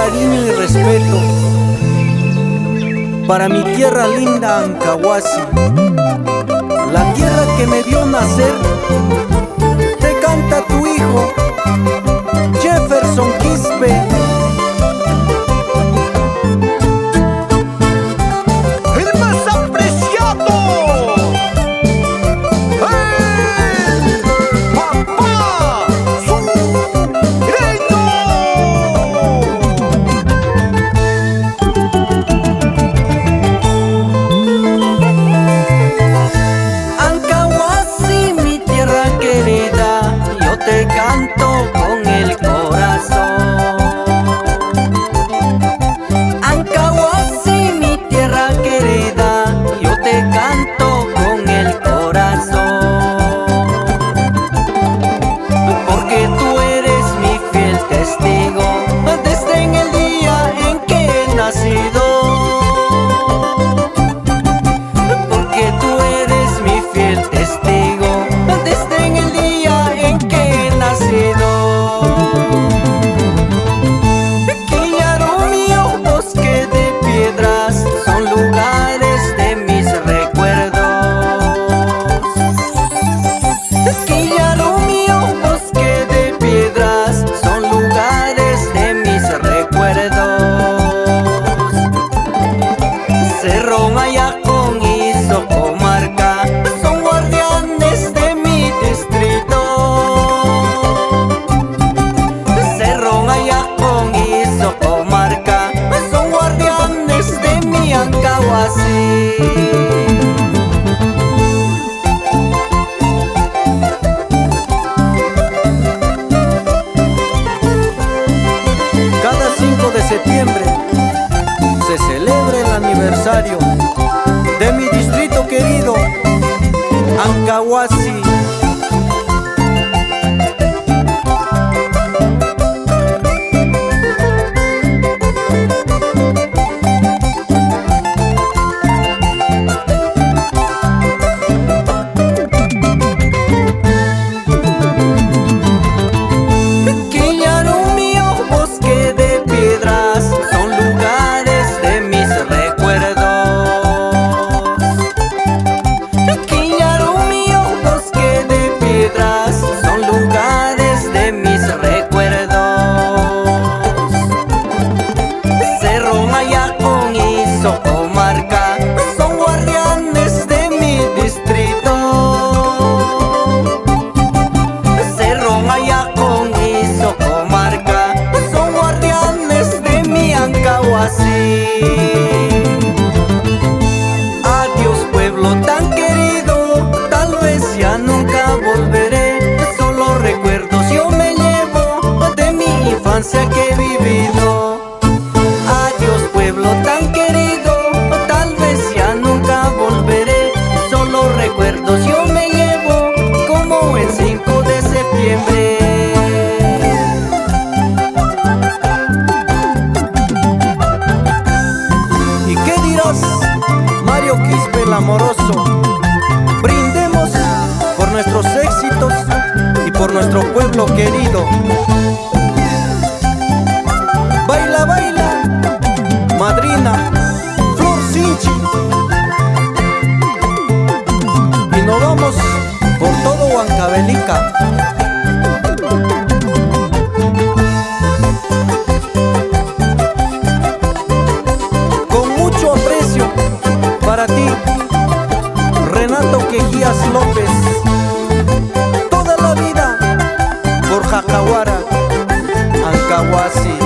cariño y respeto para mi tierra linda, Ancahuasi, la tierra que me vio nacer. Te canta tu hijo, Jefferson Quispe. Te canto con el corazón. Ancahuasi, mi tierra querida, yo te canto con el corazón. Porque tú eres mi fiel testigo desde en el día en que he nacido. Porque tú eres mi fiel testigo desde en el día en que he nacido. Quillaru mío, bosque de piedras, son lugares de mis recuerdos. Quillaru mío, bosque de piedras, son lugares de mis recuerdos. Cerro Mayacón y Socomarca son guardianes de mi distrito. Cerro Mayacón y Socomarca son guardianes de mi Ancahuasi. Cada 5 de septiembre se celebra el aniversario de mi distrito querido, Ancahuasi. Quillaru mío, bosque de piedras, son lugares de mis recuerdos. Quillaru mío, bosque de piedras, son lugares de mis recuerdos. Cerro Mayacón y Socomarca son guardianes de mi distrito. Cerro Mayacón y Socomarca son guardianes de mi Ancahuasi. Adiós pueblo tan querido, tal vez ya nunca volveré. Solo recuerdos yo me llevo de mi infancia que he vivido. Adiós pueblo tan querido, tal vez ya nunca volveré. Solo recuerdos yo me llevo como el 5 de septiembre. ¿Y qué dirás, Mario Quispe el amoroso? Brindemos por nuestros éxitos y por nuestro pueblo querido. Baila, baila, madrina Flor Sinchi. Y nos vamos por todo Huancavelica. Con mucho aprecio para ti, Renato Quejías López. Toda la vida por Jacahuara, Ancahuasi.